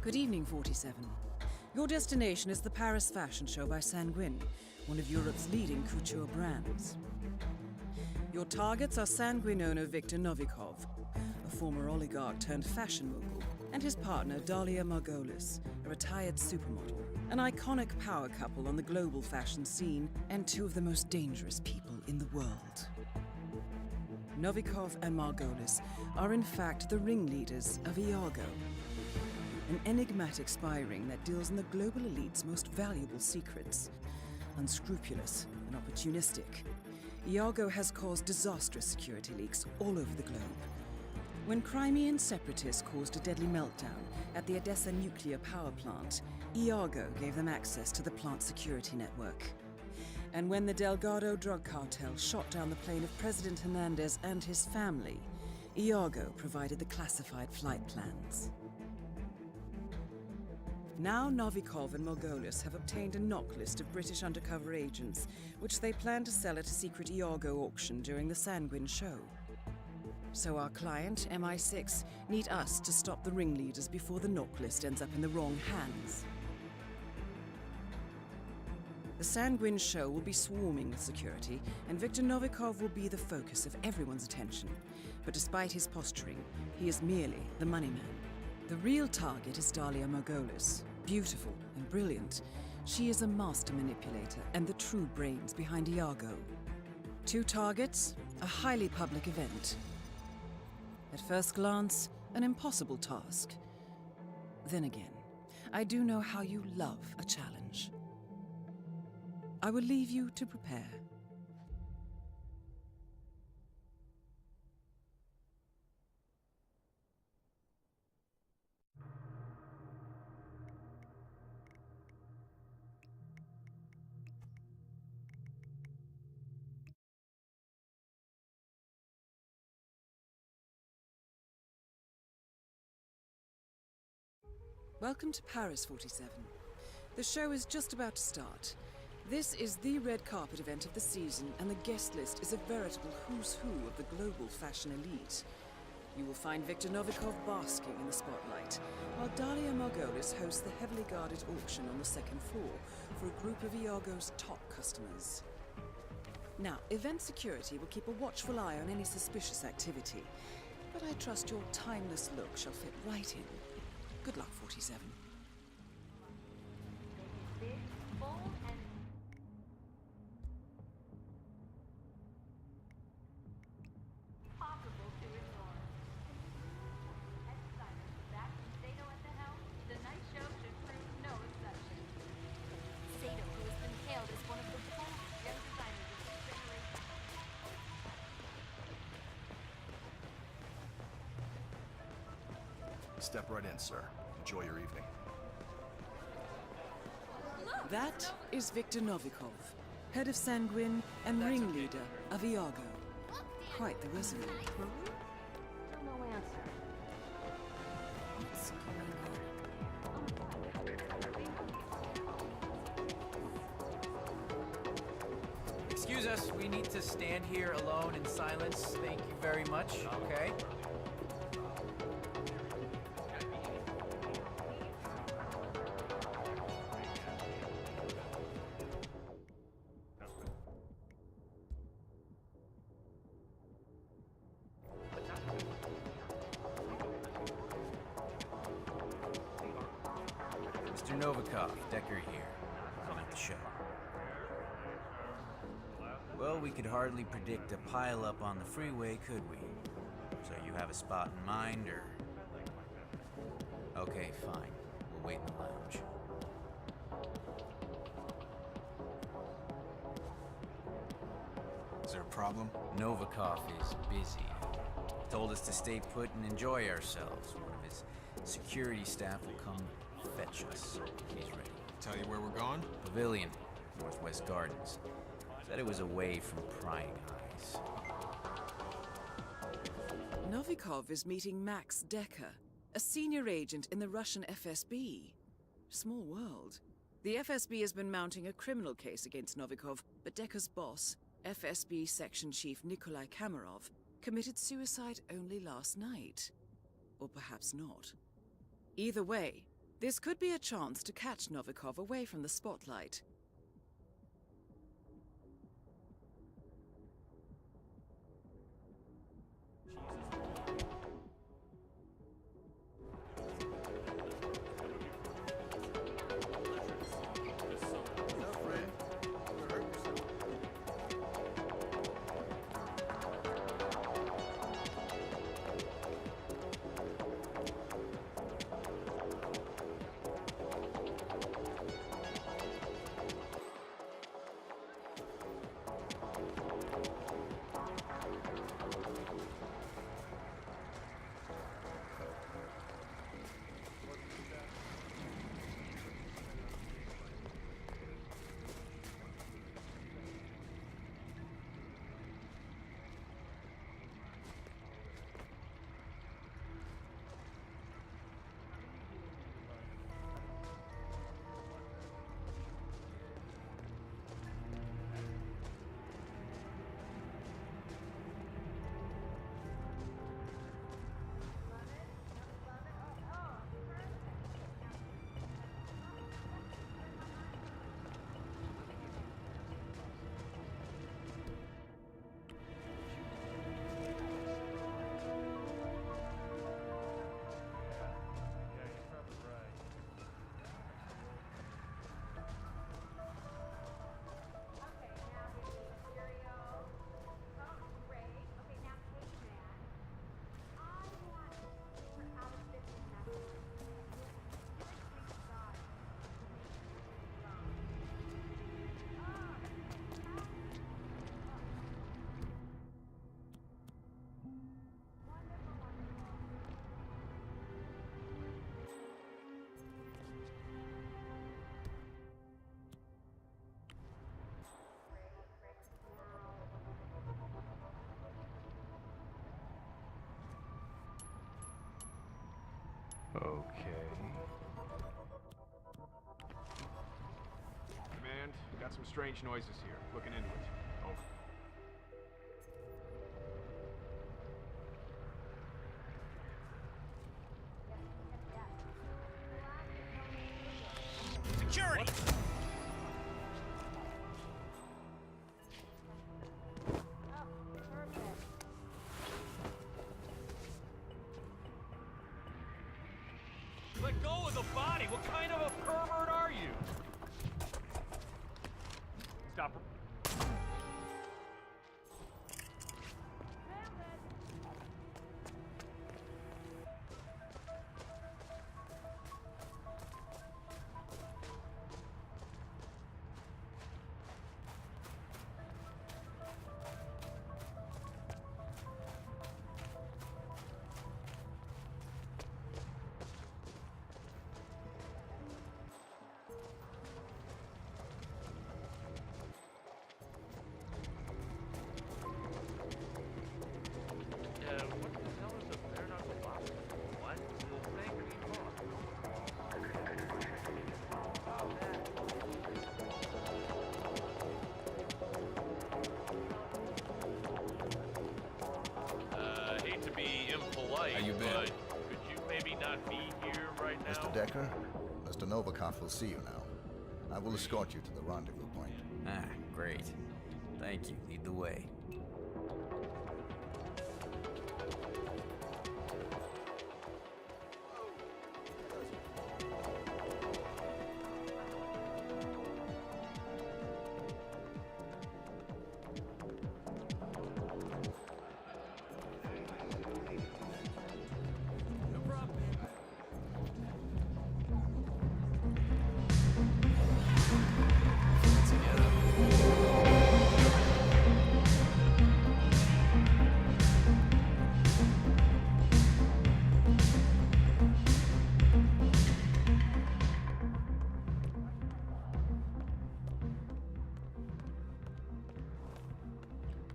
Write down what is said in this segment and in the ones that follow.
Good evening, 47. Your destination is the Paris Fashion Show by Sanguine, one of Europe's leading couture brands. Your targets are Sanguine owner Viktor Novikov, a former oligarch turned fashion mogul, and his partner Dalia Margolis, a retired supermodel, an iconic power couple on the global fashion scene, and two of the most dangerous people in the world. Novikov and Margolis are in fact the ringleaders of Iago, an enigmatic spy ring that deals in the global elite's most valuable secrets. Unscrupulous and opportunistic, Iago has caused disastrous security leaks all over the globe. When Crimean separatists caused a deadly meltdown at the Odessa nuclear power plant, Iago gave them access to the plant's security network. And when the Delgado drug cartel shot down the plane of President Hernandez and his family, Iago provided the classified flight plans. Now Novikov and Margolis have obtained a knock list of British undercover agents, which they plan to sell at a secret Iago auction during the Sanguine show. So our client, MI6, need us to stop the ringleaders before the knock list ends up in the wrong hands. The Sanguine show will be swarming with security, and Viktor Novikov will be the focus of everyone's attention. But despite his posturing, he is merely the money man. The real target is Dalia Margolis. Beautiful and brilliant, she is a master manipulator and the true brains behind Iago. Two targets, a highly public event. At first glance, an impossible task. Then again, I do know how you love a challenge. I will leave you to prepare. Welcome to Paris, 47. The show is just about to start. This is the red carpet event of the season, and the guest list is a veritable who's who of the global fashion elite. You will find Viktor Novikov basking in the spotlight, while Dalia Margolis hosts the heavily guarded auction on the second floor for a group of Iago's top customers. Now, event security will keep a watchful eye on any suspicious activity, but I trust your timeless look shall fit right in. Good luck, 47. Step right in, sir. Enjoy your evening. That is Viktor Novikov, head of Sanguine and ringleader of Iago. Quite the resume. No answer. What's going on? Excuse us, we need to stand here alone in silence. Thank you very much, okay? Mr. Novikov, Decker here. Come at the show. Well, we could hardly predict a pile-up on the freeway, could we? So you have a spot in mind, or...? Okay, fine. We'll wait in the lounge. Is there a problem? Novikov is busy. Told us to stay put and enjoy ourselves. One of his security staff will come fetch us. He's ready. Tell you where we're going? Pavilion, Northwest Gardens. Said it was away from prying eyes. Novikov is meeting Max Decker, a senior agent in the Russian FSB. Small world. The FSB has been mounting a criminal case against Novikov, but Decker's boss, FSB Section Chief Nikolai Kamarov, committed suicide only last night. Or perhaps not. Either way, This could be a chance to catch Novikov away from the spotlight. Okay. Command, got some strange noises here. Looking into it. Over. Security! Let go of the body! What kind of a pervert are you? Stop. What the hell is a bare knuckle box? What? The thing we bought? Hate to be impolite, How you been? but could you maybe not be here right now? Mr. Decker, Mr. Novikov will see you now. I will escort you to the rendezvous point. Ah, great. Thank you. Lead the way.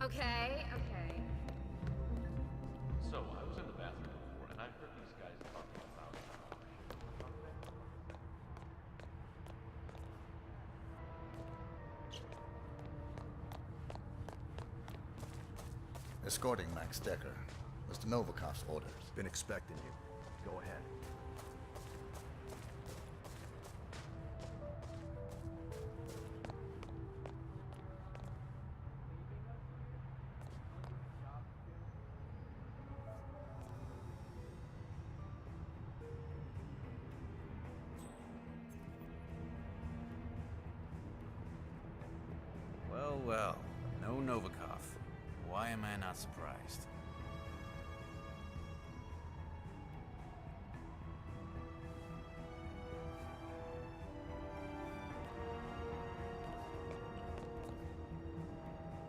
Okay. So, I was in the bathroom before, and I heard these guys talking about Escorting Max Decker. Mr. Novikov's orders. Been expecting you. Go ahead. Well, well. No Novikov. Why am I not surprised?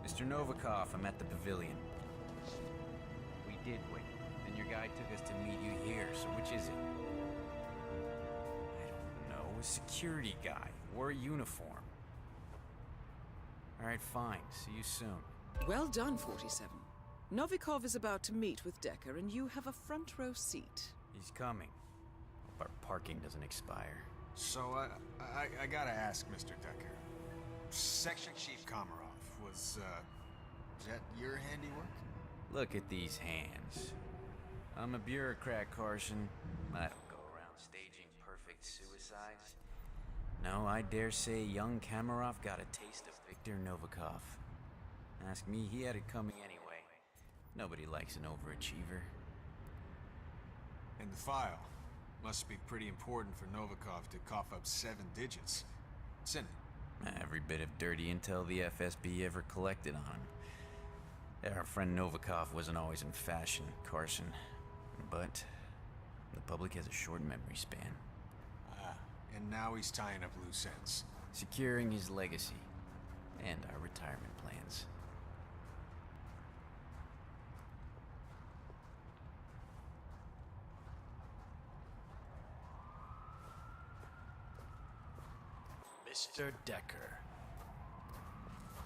Mr. Novikov, I'm at the pavilion. We did wait. Then your guy took us to meet you here, so which is it? I don't know. A security guy. Wore a uniform. Alright, fine. See you soon. Well done, 47. Novikov is about to meet with Decker, and you have a front row seat. He's coming. Hope our parking doesn't expire. So, I gotta ask, Mr. Decker. Section Chief Komarov, was that your handiwork? Look at these hands. I'm a bureaucrat, Carson. I don't go around staging perfect suicides. No, I dare say young Komarov got a taste of Viktor Novikov. Ask me, he had it coming anyway. Nobody likes an overachiever. And the file. Must be pretty important for Novikov to cough up 7 digits. What's in it? Every bit of dirty intel the FSB ever collected on him. Our friend Novikov wasn't always in fashion, Carson. But the public has a short memory span. And now he's tying up loose ends. Securing his legacy. And our retirement plans. Mr. Decker.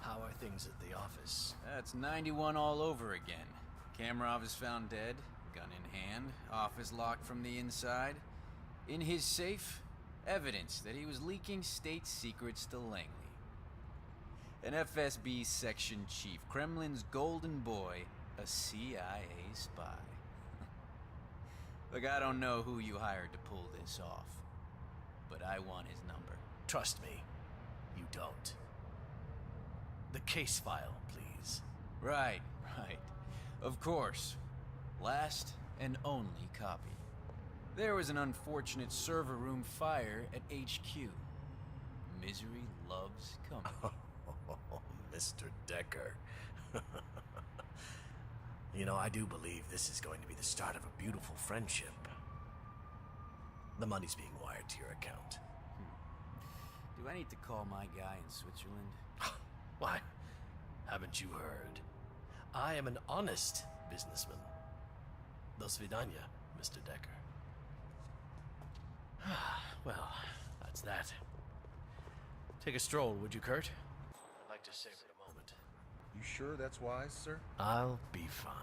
How are things at the office? That's 91 all over again. Komarov is found dead, gun in hand, office locked from the inside. In his safe, evidence that he was leaking state secrets to Langley. An FSB section chief, Kremlin's golden boy, a CIA spy. Look, I don't know who you hired to pull this off, but I want his number. Trust me, you don't. The case file, please. Right. Of course. Last and only copy. There was an unfortunate server room fire at HQ. Misery loves company. Oh, Mr. Decker. You know, I do believe this is going to be the start of a beautiful friendship. The money's being wired to your account. Do I need to call my guy in Switzerland? Why? Haven't you heard? I am an honest businessman. Do svidanya, Mr. Decker. Well, that's that. Take a stroll, would you, Kurt? I'd like to savor a moment. You sure that's wise, sir? I'll be fine.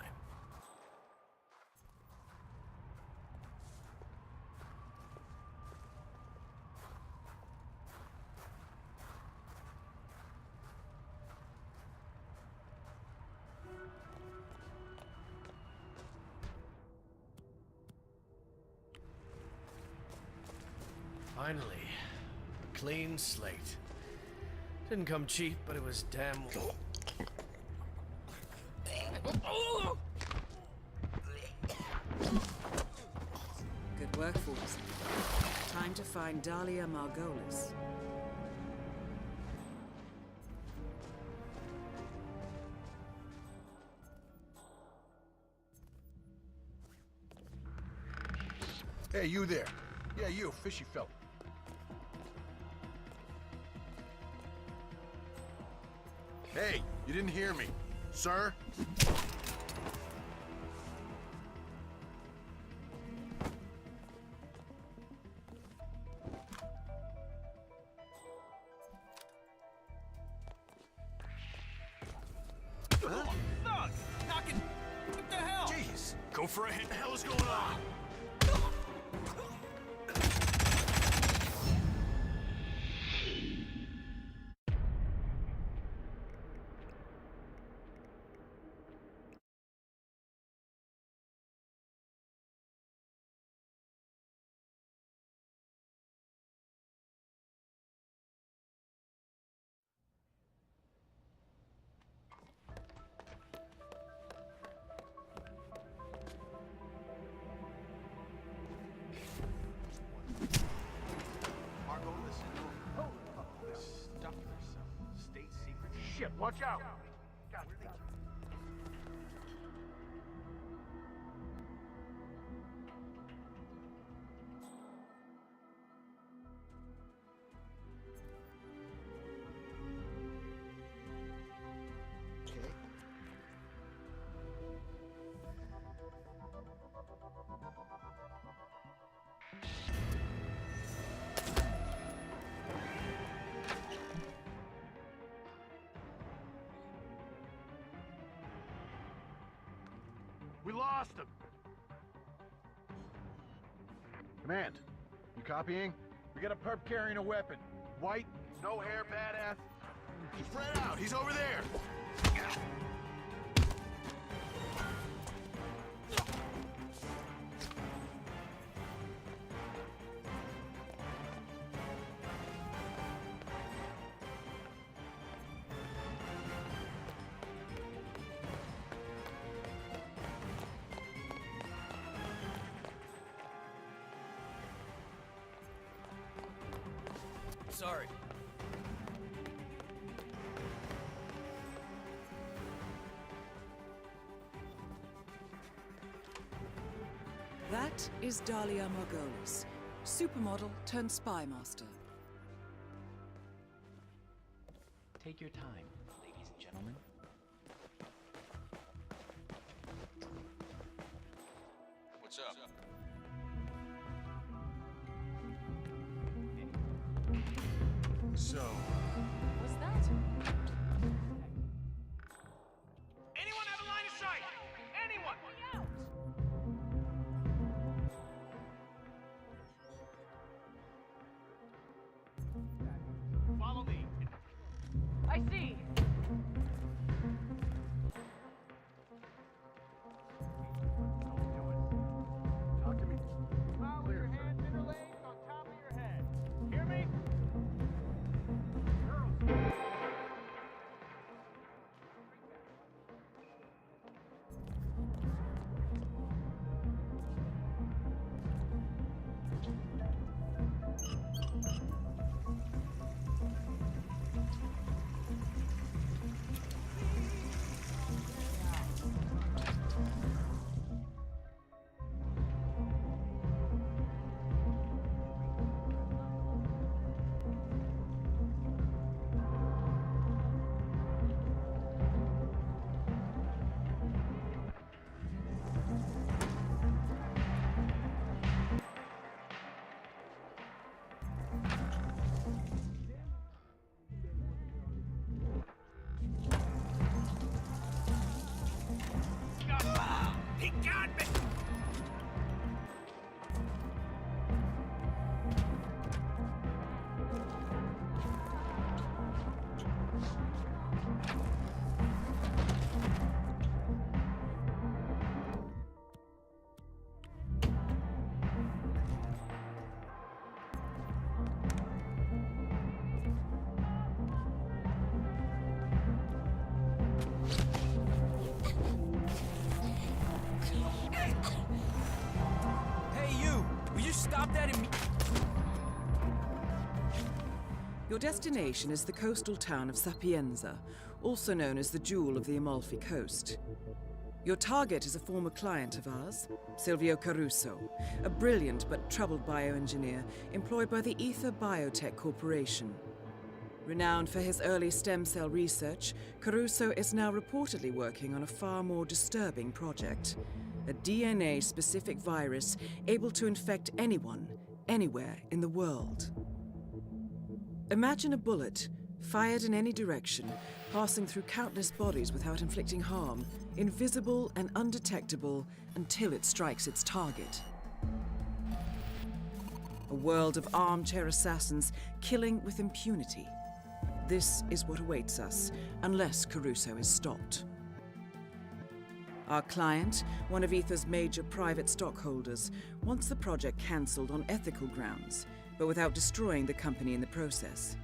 Finally, a clean slate. Didn't come cheap, but it was damn... Good work, 47. Time to find Dalia Margolis. Hey, you there. Yeah, you, fishy fella. Hey, you didn't hear me. Sir? Thug! Knocking... What the hell? Jeez! Go for a hit. What the hell is going on? Shit, watch out! We lost him! Command, you copying? We got a perp carrying a weapon. White, no hair, badass. Spread out! He's over there! Sorry. That is Dalia Margolis, supermodel turned spy master. Take your time, ladies and gentlemen. What's up? So... What's that? Anyone have a line of sight? Anyone? Follow me. I see. Talk to me. Follow your hands interlaced on top of your head. Hear me? He got me! Stop that immediately! Your destination is the coastal town of Sapienza, also known as the Jewel of the Amalfi Coast. Your target is a former client of ours, Silvio Caruso, a brilliant but troubled bioengineer employed by the Ether Biotech Corporation. Renowned for his early stem cell research, Caruso is now reportedly working on a far more disturbing project. A DNA-specific virus able to infect anyone, anywhere in the world. Imagine a bullet, fired in any direction, passing through countless bodies without inflicting harm, invisible and undetectable until it strikes its target. A world of armchair assassins killing with impunity. This is what awaits us, unless Caruso is stopped. Our client, one of Ether's major private stockholders, wants the project cancelled on ethical grounds, but without destroying the company in the process.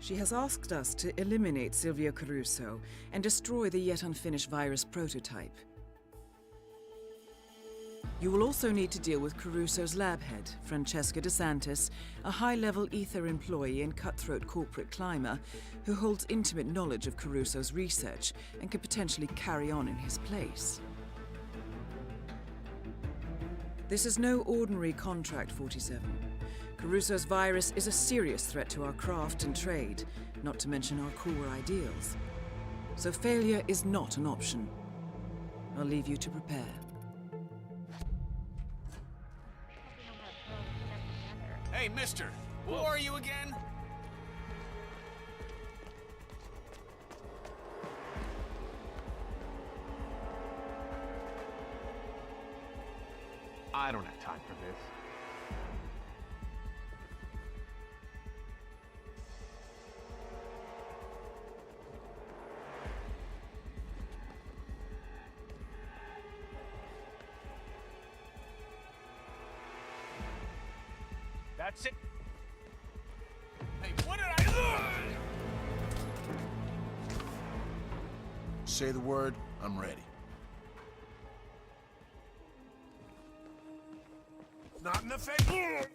She has asked us to eliminate Silvio Caruso and destroy the yet unfinished virus prototype. You will also need to deal with Caruso's lab head, Francesca De Santis, a high-level Ether employee and cutthroat corporate climber who holds intimate knowledge of Caruso's research and could potentially carry on in his place. This is no ordinary contract, 47. Caruso's virus is a serious threat to our craft and trade, not to mention our core ideals. So failure is not an option. I'll leave you to prepare. Hey, mister! Who are you again? I don't have time for this. That's it. Hey, what did I... Say the word, I'm ready. Not in the face!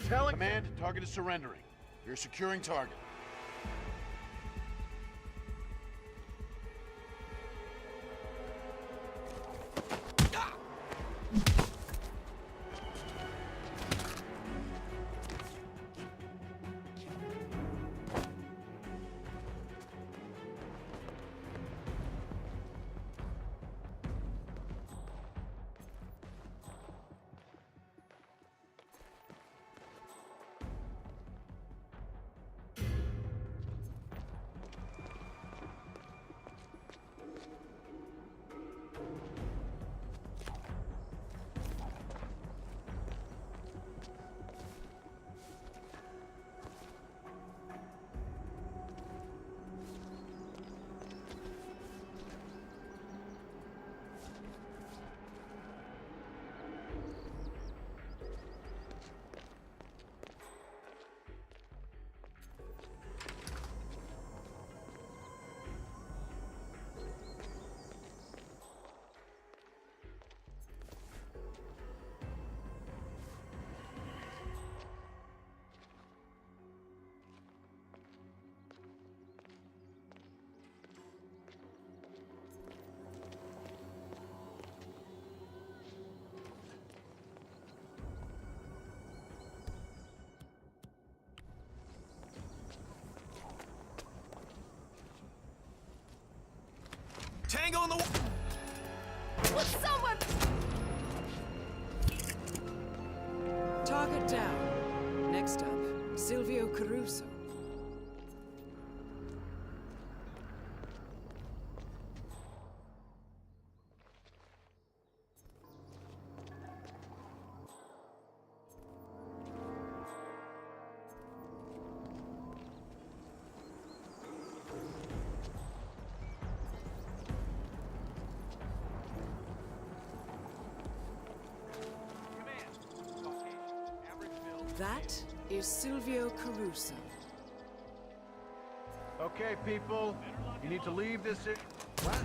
Telling Command, target is surrendering. You're securing target. Tango in the... Will someone... Target down. Next up, Silvio Caruso. That is Silvio Caruso. Okay, people. You need to leave this... What?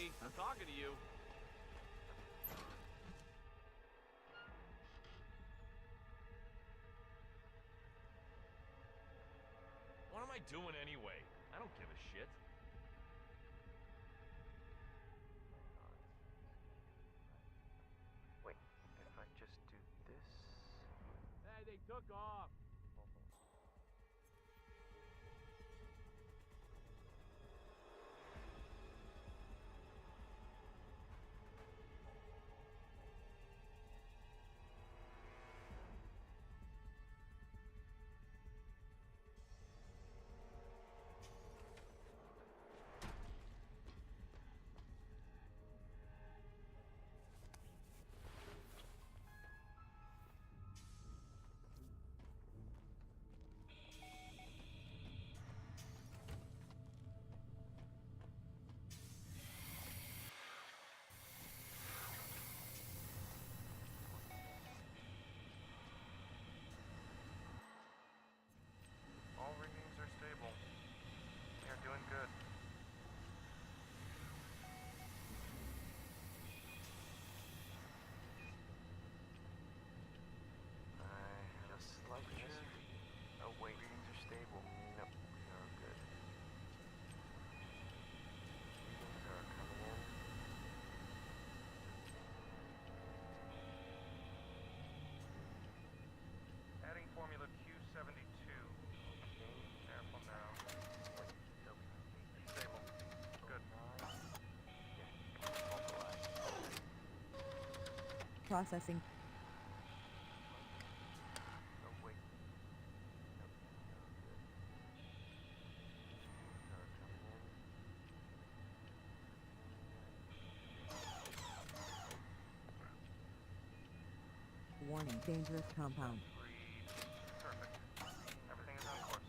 me. I'm talking to you. What am I doing anyway? I don't give a shit. Wait, if I just do this... Hey, they took off. All readings are stable. They're doing good. Just like this. Oh wait, readings are stable. Nope, we are good. Readings are coming in. Adding formula Q72. Okay, careful now. Wait, nope. Stable. Good. Processing. Oh wait. Nope. Good. Are coming in. Warning, dangerous compound. Read. Perfect. Everything is on course.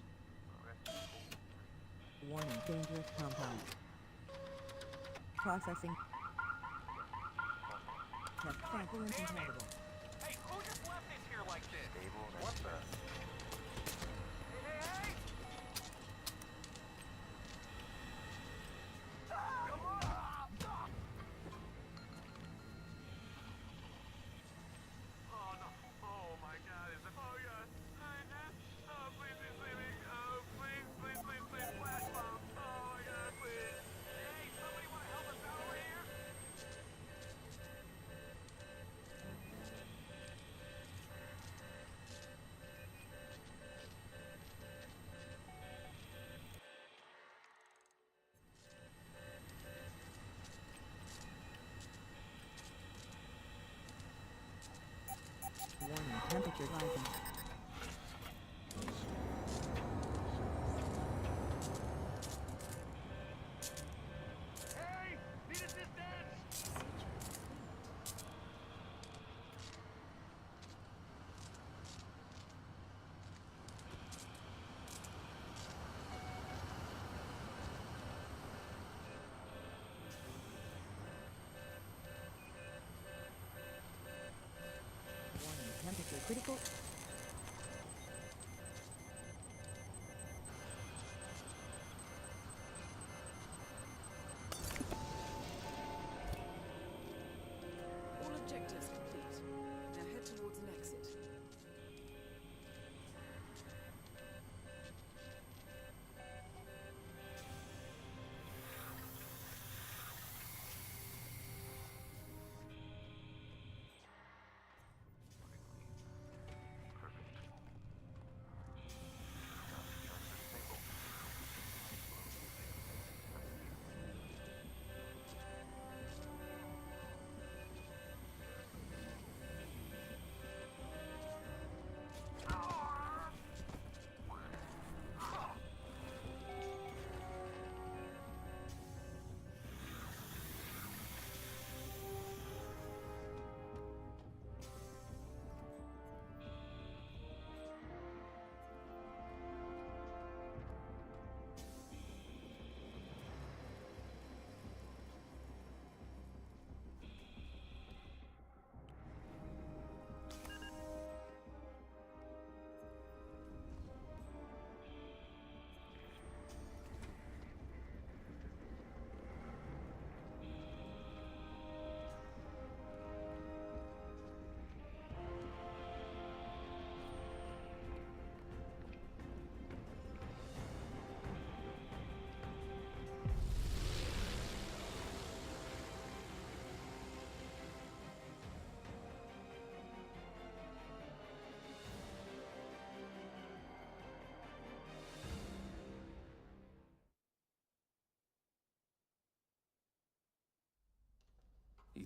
Okay. Warning, dangerous compound. Processing. Test sample incompatible. Hey, who just left this here like this? Stable. What the? Hey, hey, hey! Come on! Oh no! Oh my God! Is it? Oh God! Oh please, please, please! Oh please, please, please, please! Flash bomb! Oh my God! Please! Hey, somebody want to help us out over here? Warning, temperature rising. Hey! Need assistance! Warning, temperature critical. All objectives complete. Now head towards an exit.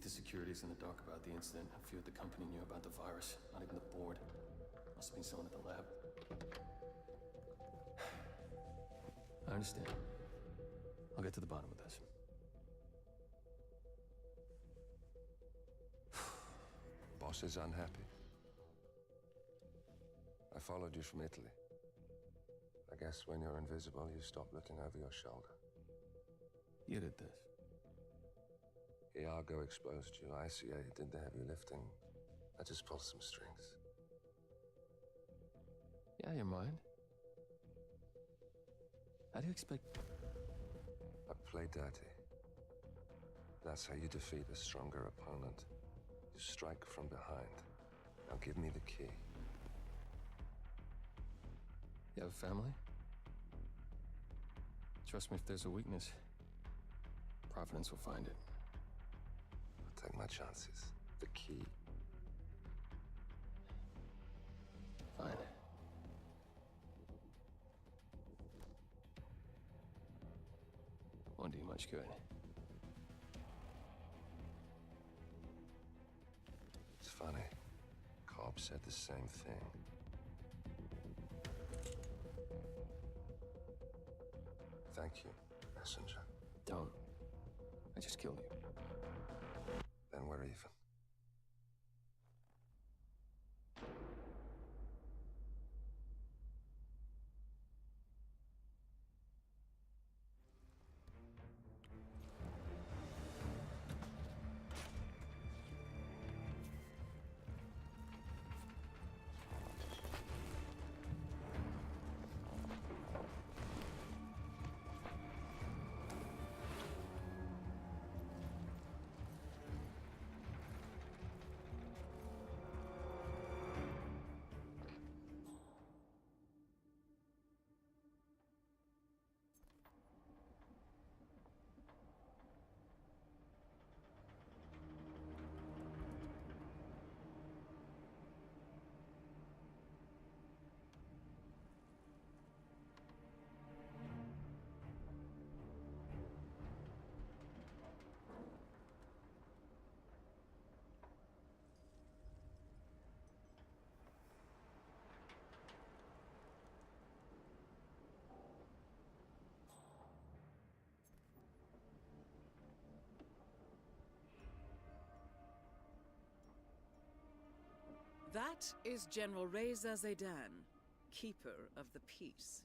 the security's in the dark about the incident. A few at the company knew about the virus. Not even the board. Must have been someone at the lab. I understand. I'll get to the bottom of this. Boss is unhappy. I followed you from Italy. I guess when you're invisible, you stop looking over your shoulder. You did this. Iago exposed you. ICA did the heavy lifting. I just pulled some strings. Yeah, you're mine. How do you expect... I play dirty. That's how you defeat a stronger opponent. You strike from behind. Now give me the key. You have a family? Trust me, if there's a weakness, Providence will find it. I'll take my chances. The key. Fine. Won't do you much good. It's funny. Cobb said the same thing. Thank you, messenger. Don't. I just killed you. Then we're even. That is General Reza Zaidan, Keeper of the Peace.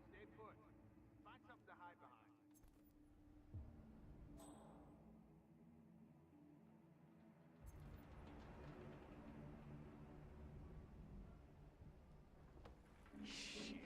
Stay put. Find something to hide behind. Shit.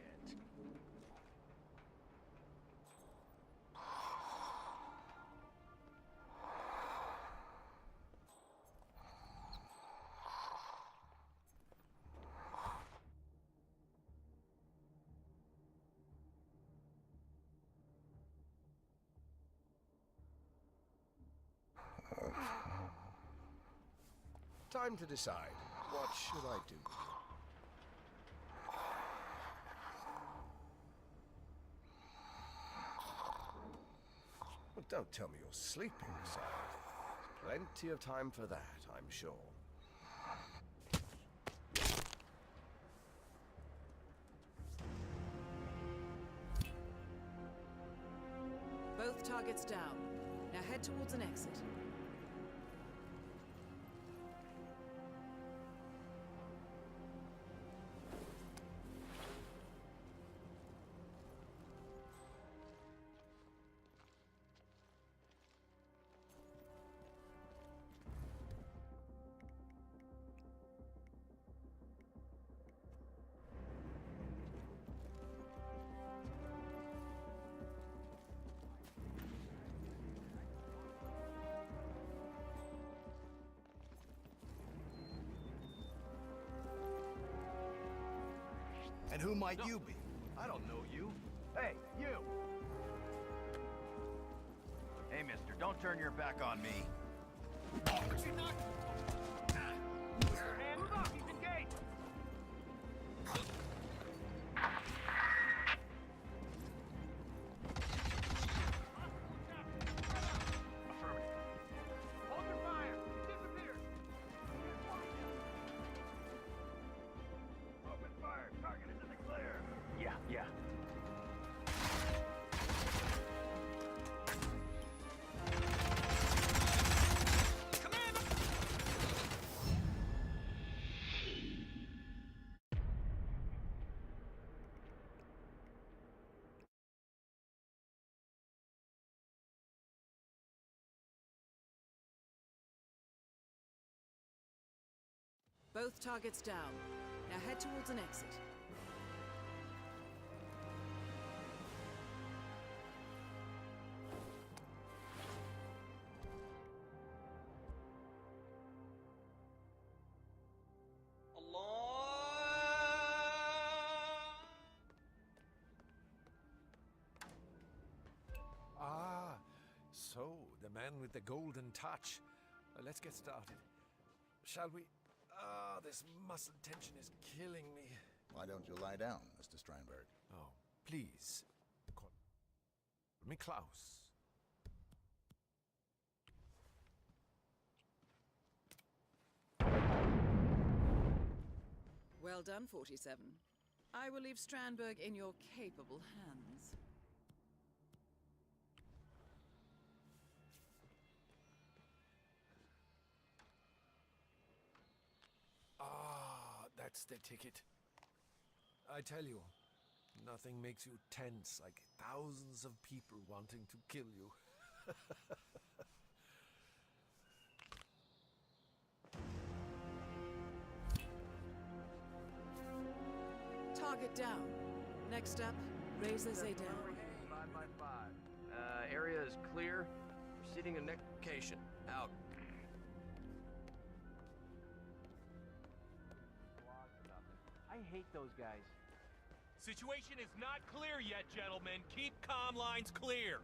Time to decide. What should I do? Well, don't tell me you're sleeping, sir. Plenty of time for that, I'm sure. Both targets down. Now head towards an exit. And who might you be? I don't know you. Hey, you! Hey, mister, don't turn your back on me. Hands up! He's engaged! Affirmative. Hold your fire! He disappeared! Open fire! Target is in the clear! Yeah. Both targets down. Now head towards an exit. Ah, so the man with the golden touch. Let's get started. Shall we? Ah, this muscle tension is killing me. Why don't you lie down, Mr. Strandberg? Oh, please. Call me Klaus. Well done, 47. I will leave Strandberg in your capable hands. Ah, that's the ticket. I tell you, nothing makes you tense like thousands of people wanting to kill you. Target down. Next up, Razor Zayden. 5x5. Area is clear. Proceeding to next location. Out. I hate those guys. Situation is not clear yet, gentlemen. Keep comm lines clear.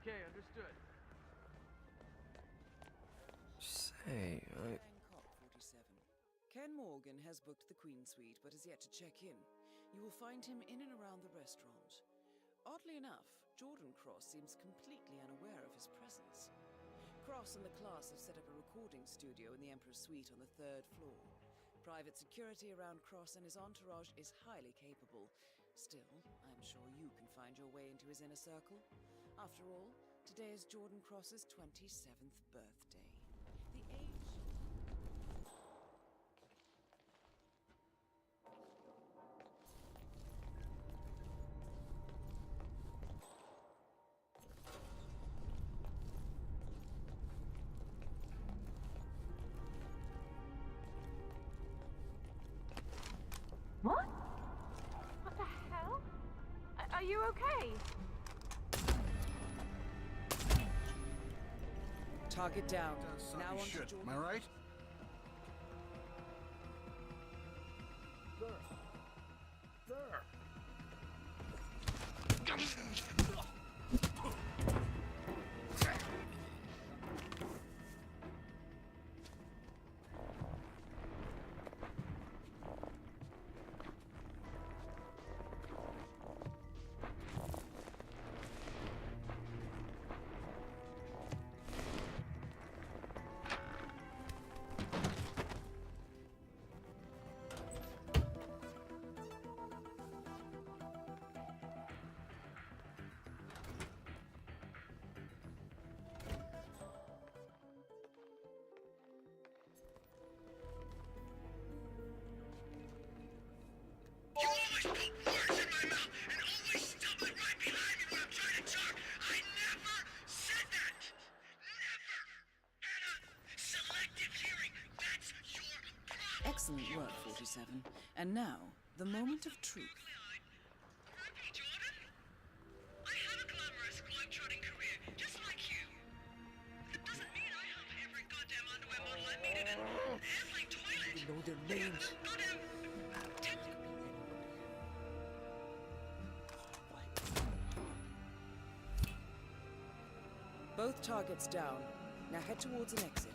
Okay, understood. Say, Bangkok 47. Ken Morgan has booked the Queen Suite, but has yet to check in. You will find him in and around the restaurant. Oddly enough, Jordan Cross seems completely unaware of his presence. Cross and the class have set up a recording studio in the Emperor's Suite on the 3rd floor. Private security around Cross and his entourage is highly capable. Still, I'm sure you can find your way into his inner circle. After all, today is Jordan Cross's 27th birthday. The age... What? What the hell? Are you okay? Target down. Now on Shit, to am I right? You always put words in my mouth and always stumbling right behind me when I'm trying to talk. I never said that. Never. Had a selective hearing. That's your problem. Excellent work, 47. And now, the moment of truth. Happy, Jordan? I have a glamorous globetrotting career, just like you. That doesn't mean I have every goddamn underwear model I needed and airplane toilet. You know their names. Goddamn... Both targets down. Now head towards an exit.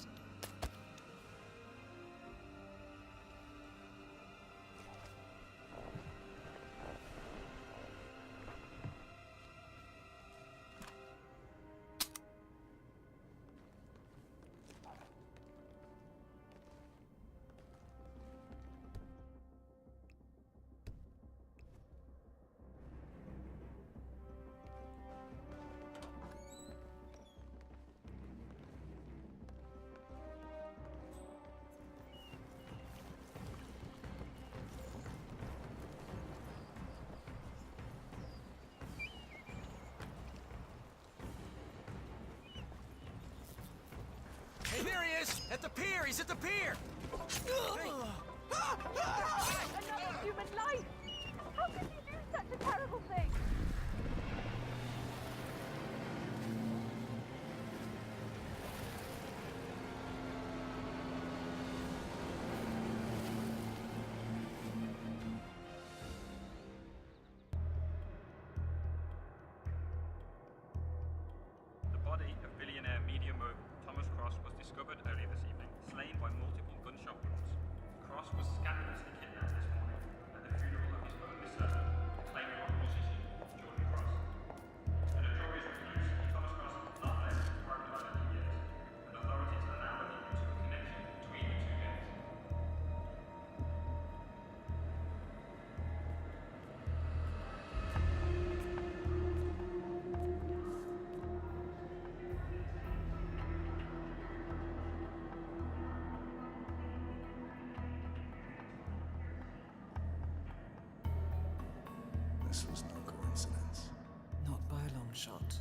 Hey, there he is! At the pier! He's at the pier! Hey. Another human life! How could you do such a terrible thing? The body of billionaire media mogul Thomas Cross was discovered earlier this evening, slain by multiple gunshot wounds. Cross was scandalously kidnapped this morning at the funeral of his only son, acclaimed rock musician Jordan Cross. In a jury's reviews, Thomas Cross is not less than part of years, and authorities are now looking into a connection between the two deaths. This was no coincidence. Not by a long shot.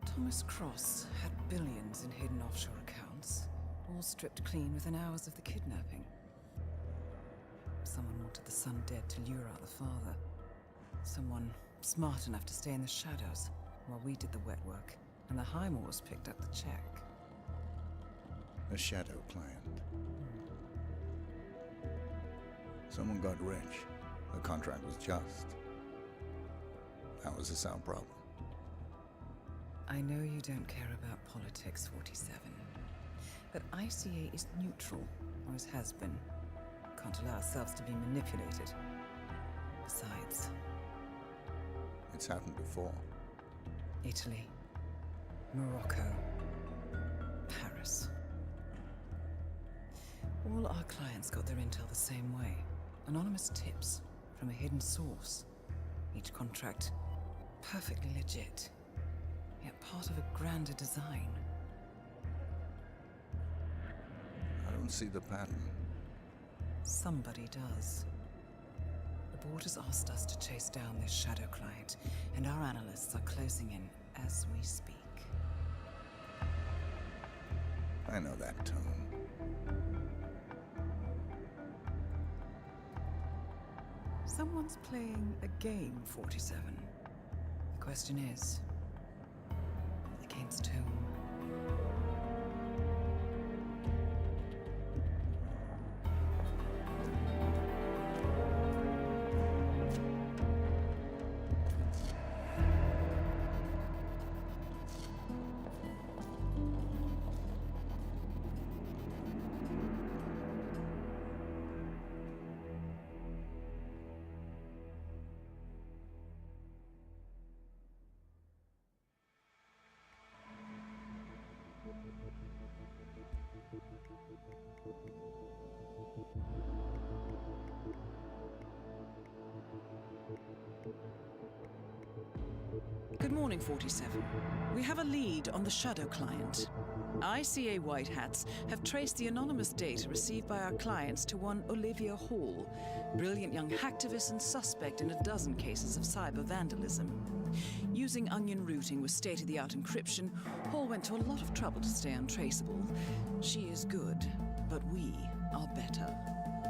Thomas Cross had billions in hidden offshore accounts, all stripped clean within hours of the kidnapping. Someone wanted the son dead to lure out the father. Someone smart enough to stay in the shadows while we did the wet work, and the Highmores picked up the check. A shadow client. Someone got rich. The contract was just. That was a sound problem. I know you don't care about politics, 47. But ICA is neutral, always has been. Can't allow ourselves to be manipulated. Besides... It's happened before. Italy, Morocco, Paris. All our clients got their intel the same way. Anonymous tips from a hidden source. Each contract perfectly legit, yet part of a grander design. I don't see the pattern. Somebody does. The board has asked us to chase down this shadow client, and our analysts are closing in as we speak. I know that tone. Someone's playing a game, 47. The question is, the game's tone. Good morning, 47. We have a lead on the shadow client. ICA White Hats have traced the anonymous data received by our clients to one Olivia Hall, brilliant young hacktivist and suspect in a dozen cases of cyber vandalism. Using onion routing with state-of-the-art encryption, Hall went to a lot of trouble to stay untraceable. She is good, but we are better.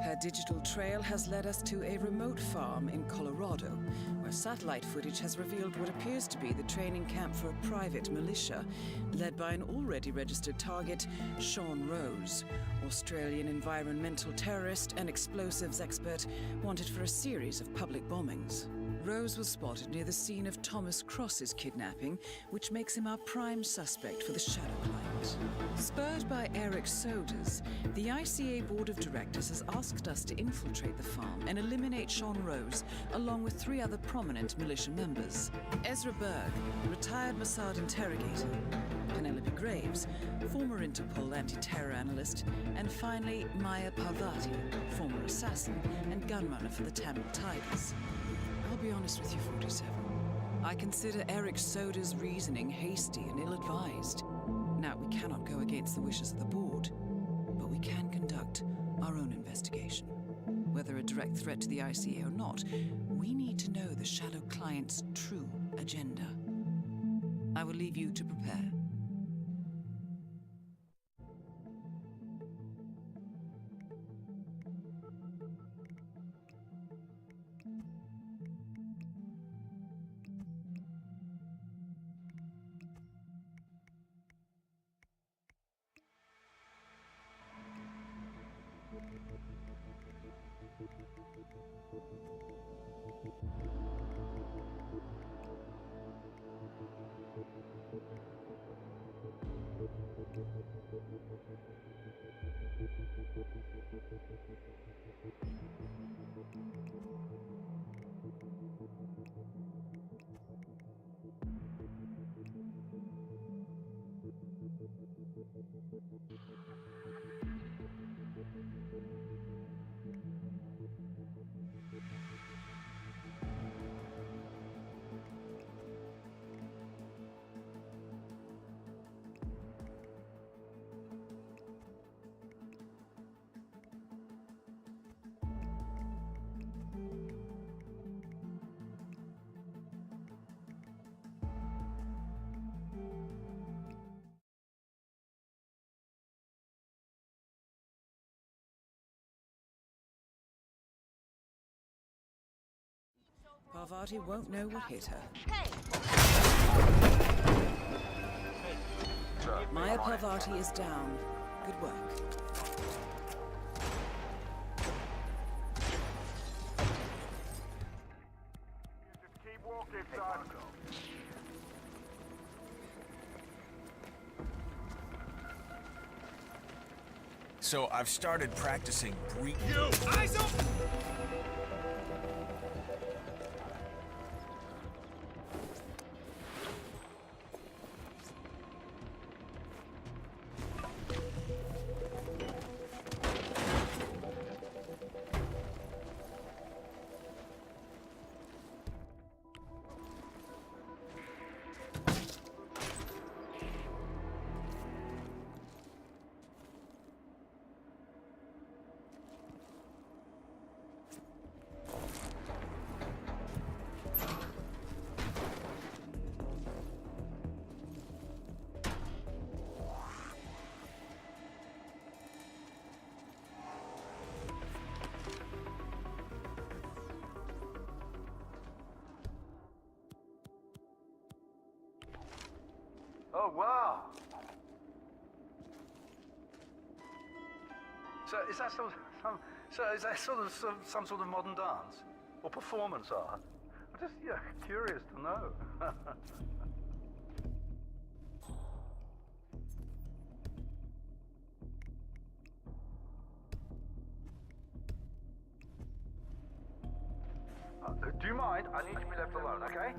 Her digital trail has led us to a remote farm in Colorado, where satellite footage has revealed what appears to be the training camp for a private militia, led by an already registered target, Sean Rose, Australian environmental terrorist and explosives expert wanted for a series of public bombings. Rose was spotted near the scene of Thomas Cross's kidnapping, which makes him our prime suspect for the Shadow Client. Spurred by Erich Soders, the ICA Board of Directors has asked us to infiltrate the farm and eliminate Sean Rose, along with 3 other prominent militia members. Ezra Berg, retired Mossad interrogator, Penelope Graves, former Interpol anti-terror analyst, and finally Maya Parvati, former assassin and gunrunner for the Tamil Tigers. I'll be honest with you, 47. I consider Erich Soders' reasoning hasty and ill-advised. Now, we cannot go against the wishes of the board, but we can conduct our own investigation. Whether a direct threat to the ICA or not, we need to know the Shadow Client's true agenda. I will leave you to prepare. Parvati won't know what hit her. Maya Parvati is down. Good work. Just keep walking, son. So I've started practicing Greek. You! Eyes up! Oh, wow. So is that sort of some sort of modern dance or performance art? I'm just curious to know. Do you mind? I need to be left alone, okay?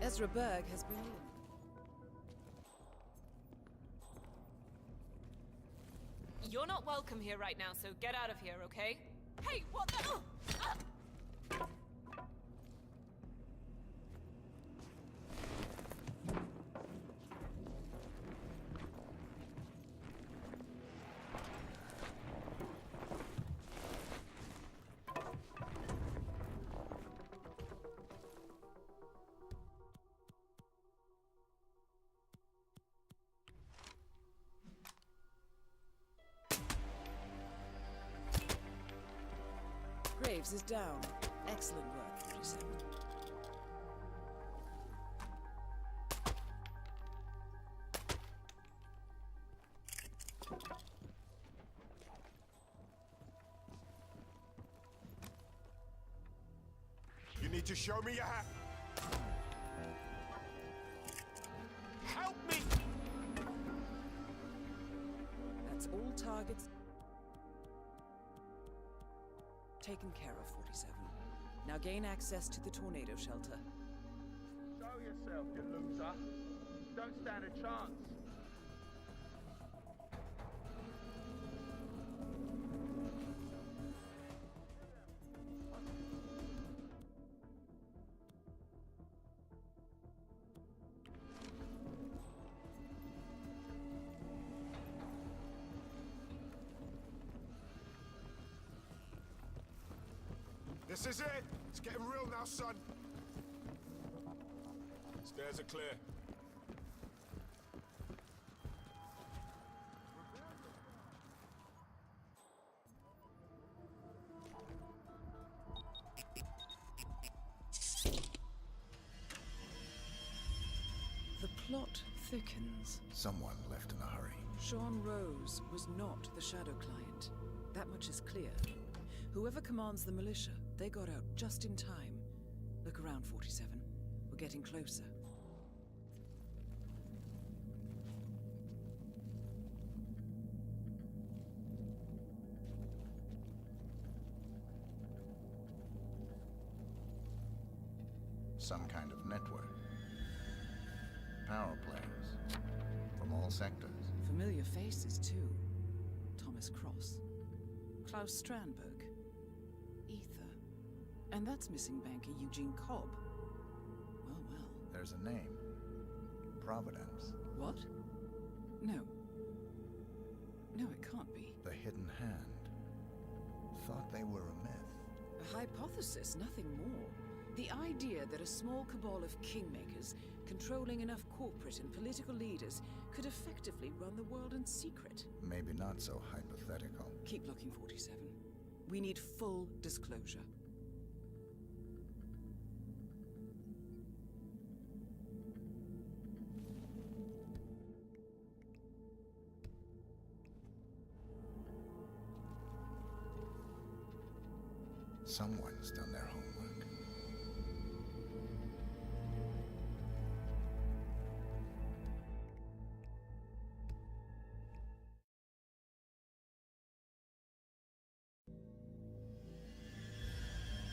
Ezra Berg has been in. You're not welcome here right now, so get out of here, okay? Hey, what the? Graves is down. Excellent work, 47. to show me your hat? Help me! That's all targets taken care of, 47. Now gain access to the tornado shelter. Show yourself, you loser. Don't stand a chance. This is it! It's getting real now, son! Stairs are clear. The plot thickens. Someone left in a hurry. Sean Rose was not the Shadow client. That much is clear. Whoever commands the militia, they got out just in time. Look around, 47. We're getting closer. Some kind of network. Power players. From all sectors. Familiar faces, too. Thomas Cross. Klaus Strandberg. Ether. And that's missing banker Eugene Cobb. Well, well. There's a name. Providence. What? No. No, it can't be. The Hidden Hand. Thought they were a myth. A hypothesis, nothing more. The idea that a small cabal of kingmakers, controlling enough corporate and political leaders, could effectively run the world in secret. Maybe not so hypothetical. Keep looking, 47. We need full disclosure. Someone's done their homework.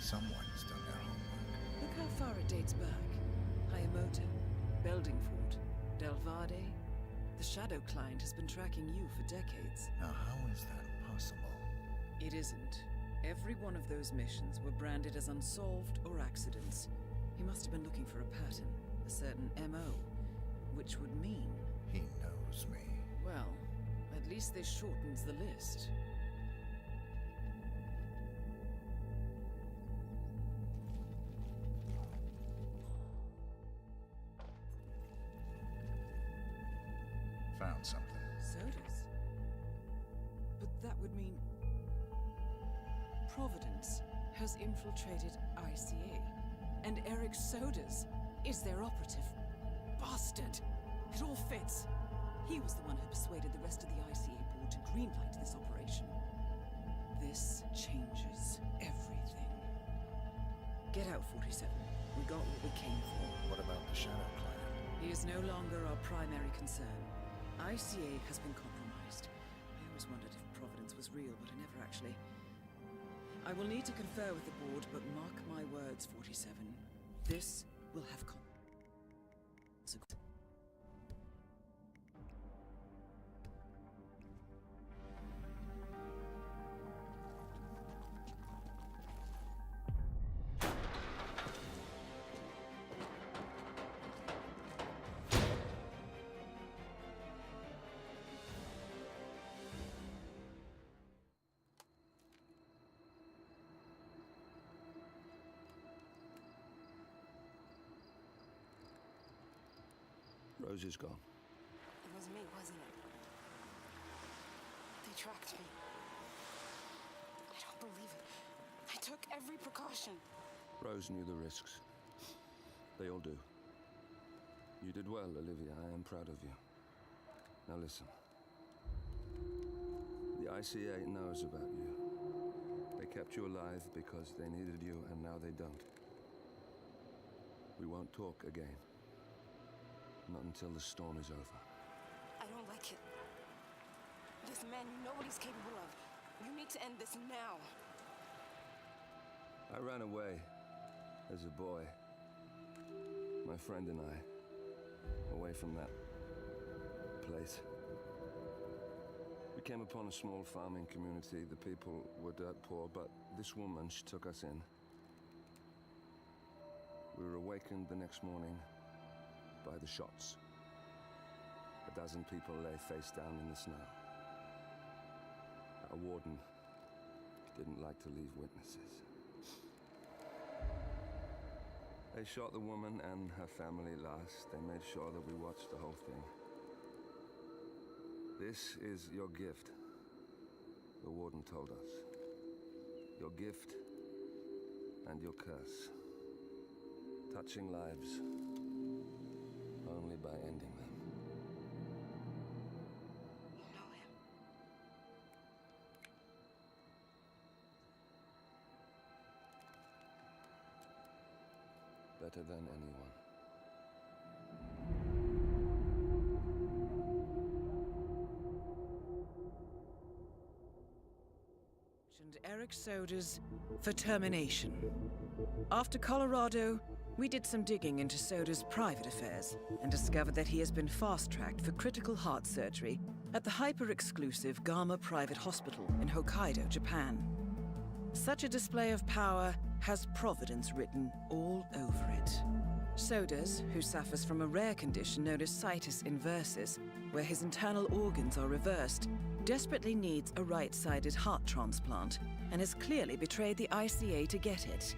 Someone's done their homework. Look how far it dates back. Hayamoto, Beldingford, Delvade. The Shadow client has been tracking you for decades. Now, how is that possible? It isn't. Every one of those missions were branded as unsolved or accidents. He must have been looking for a pattern, a certain MO, which would mean... He knows me. Well, at least this shortens the list. Found something. Soders? But that would mean... Providence has infiltrated ICA, and Erich Soders is their operative. Bastard! It all fits. He was the one who persuaded the rest of the ICA board to greenlight this operation. This changes everything. Get out, 47. We got what we came for. What about the Shadow client? He is no longer our primary concern. ICA has been compromised. I always wondered if Providence was real, but I never actually... I will need to confer with the board, but mark my words, 47. This will have consequences. Rose is gone. It was me, wasn't it? They tracked me. I don't believe it. I took every precaution. Rose knew the risks. They all do. You did well, Olivia. I am proud of you. Now listen. The ICA knows about you. They kept you alive because they needed you, and now they don't. We won't talk again. Not until the storm is over. I don't like it. This man, you know what he's capable of. You need to end this now. I ran away as a boy. My friend and I, away from that place. We came upon a small farming community. The people were dirt poor, but this woman, she took us in. We were awakened the next morning by the shots. A dozen people lay face down in the snow. Our warden didn't like to leave witnesses. They shot the woman and her family last. They made sure that we watched the whole thing. This is your gift, the warden told us. Your gift and your curse. Touching lives only by ending them. You know him. Better than anyone. Erich Soders for termination. After Colorado, we did some digging into Soders' private affairs and discovered that he has been fast-tracked for critical heart surgery at the hyper-exclusive Gama Private Hospital in Hokkaido, Japan. Such a display of power has Providence written all over it. Soders, who suffers from a rare condition known as situs inversus, where his internal organs are reversed, desperately needs a right-sided heart transplant and has clearly betrayed the ICA to get it.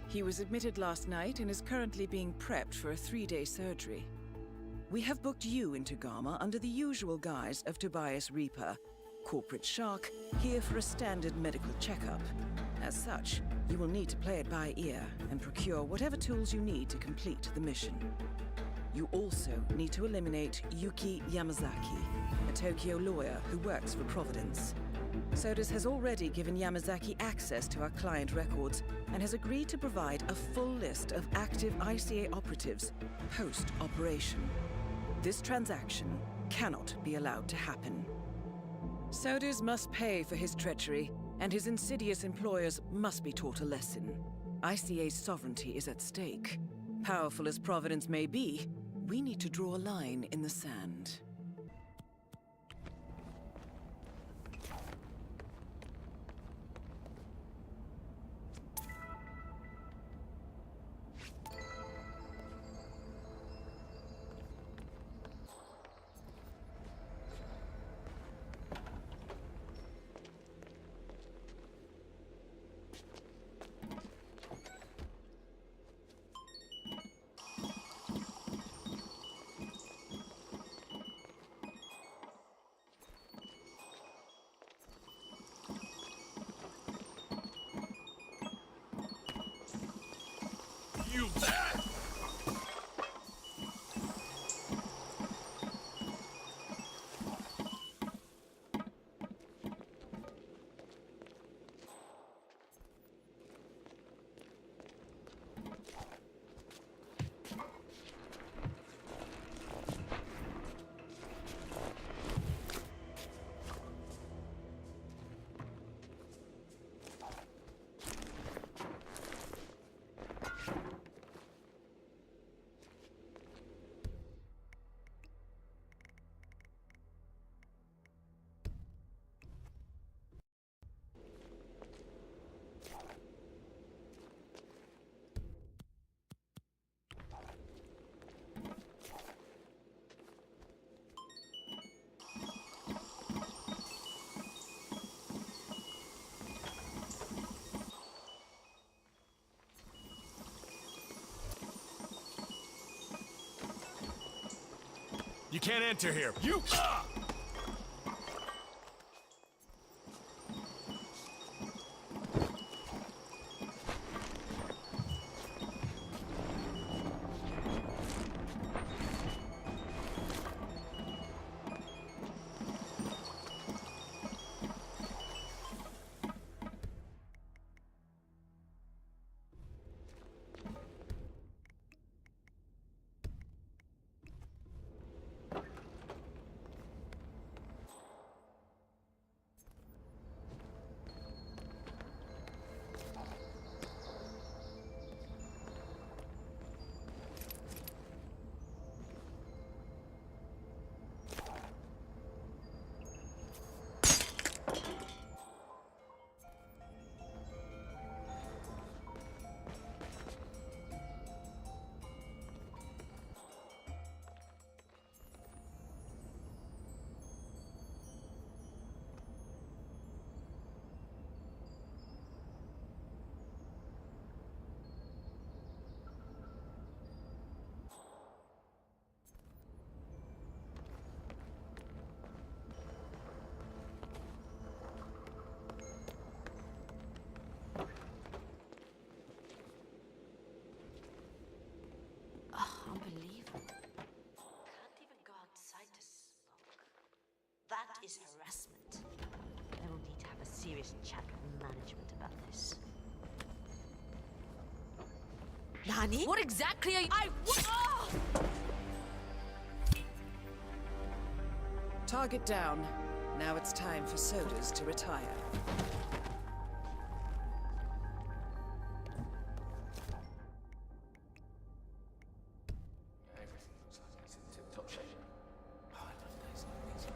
He was admitted last night and is currently being prepped for a 3-day surgery. We have booked you into Gama under the usual guise of Tobias Reaper, corporate shark, here for a standard medical checkup. As such, you will need to play it by ear and procure whatever tools you need to complete the mission. You also need to eliminate Yuki Yamazaki, a Tokyo lawyer who works for Providence. Soders has already given Yamazaki access to our client records and has agreed to provide a full list of active ICA operatives post-operation. This transaction cannot be allowed to happen. Soders must pay for his treachery, and his insidious employers must be taught a lesson. ICA's sovereignty is at stake. Powerful as Providence may be, we need to draw a line in the sand. You there! You can't enter here. You... just chat with management about this. Nani? What exactly are you— Target down. Now it's time for Soders to retire. Everything looks like it's in tip-top shape. Oh, I love days like these.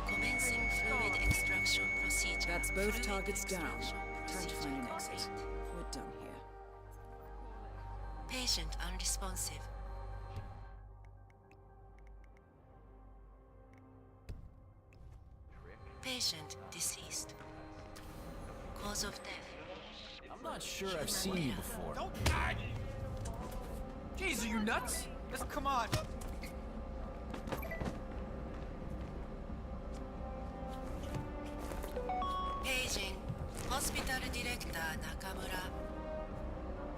Commencing fluid extraction procedure. That's both Fluid targets down. extraction Time to find an procedure exit. We're done here. Patient unresponsive. Patient deceased. Cause of death. I'm not sure I've seen you before. Jeez, are you nuts? Come on. Paging. Hospital Director Nakamura.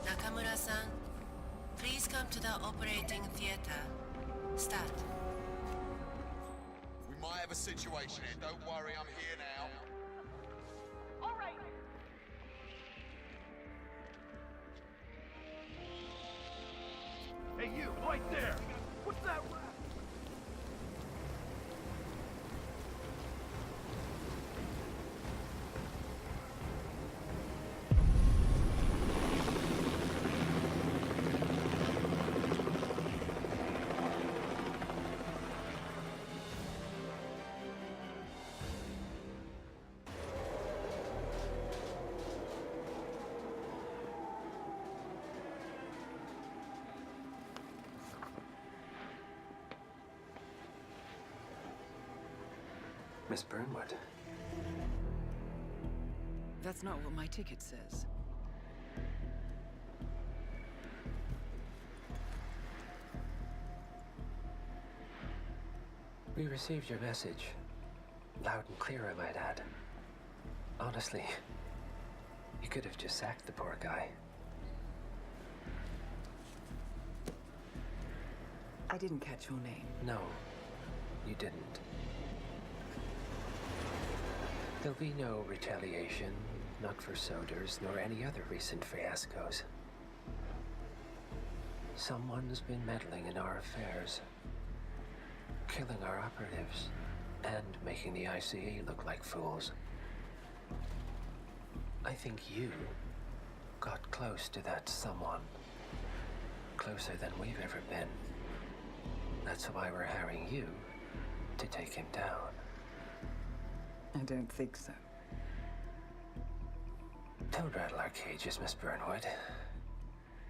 Nakamura-san, please come to the operating theater. Start. We might have a situation here. Don't worry, I'm here now. All right. Hey, you, right there! What's that? Miss Burnwood. That's not what my ticket says. We received your message. Loud and clear, I might add. Honestly, you could have just sacked the poor guy. I didn't catch your name. No, you didn't. There'll be no retaliation, not for Soders, nor any other recent fiascos. Someone's been meddling in our affairs, killing our operatives, and making the ICE look like fools. I think you got close to that someone. Closer than we've ever been. That's why we're hiring you to take him down. I don't think so. Don't rattle our cages, Miss Burnwood.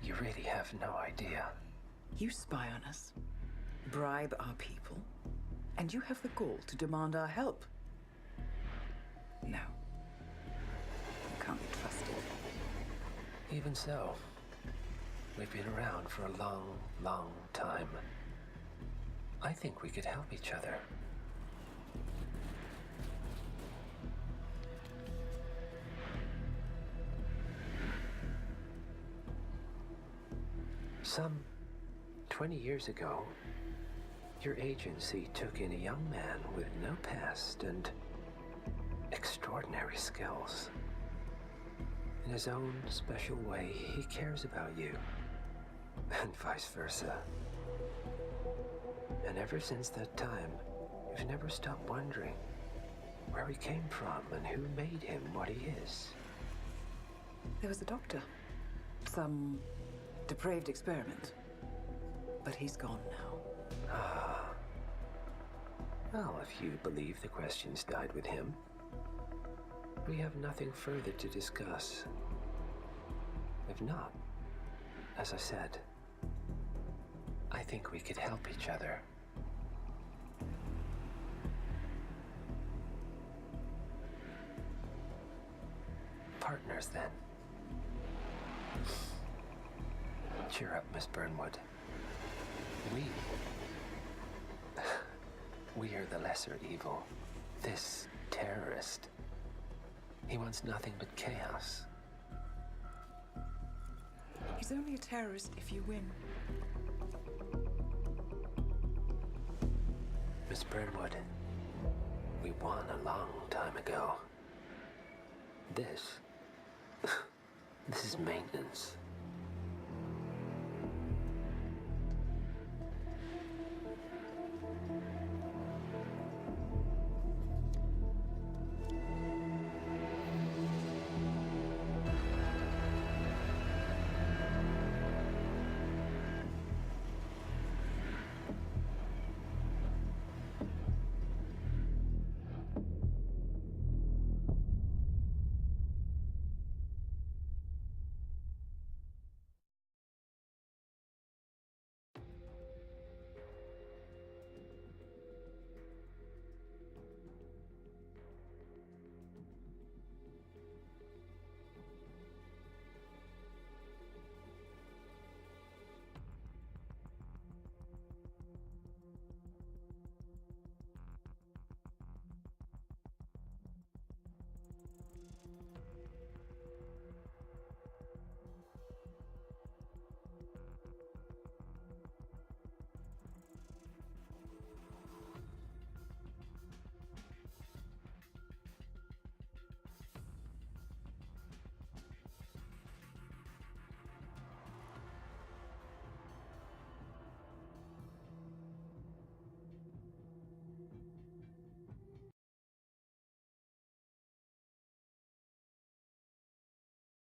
You really have no idea. You spy on us, bribe our people, and you have the gall to demand our help. No. You can't be trusted. Even so, we've been around for a long, long time. I think we could help each other. Some 20 years ago, your agency took in a young man with no past and extraordinary skills. In his own special way, he cares about you, and vice versa. And ever since that time, we've never stopped wondering where he came from and who made him what he is. There was a doctor. Some depraved experiment. But he's gone now. Ah. Well, if you believe the questions died with him, we have nothing further to discuss. If not, as I said, I think we could help each other. partners then. Cheer up, Miss Burnwood. We are the lesser evil. This terrorist, he wants nothing but chaos. He's only a terrorist if you win. Miss Burnwood, we won a long time ago. This is maintenance.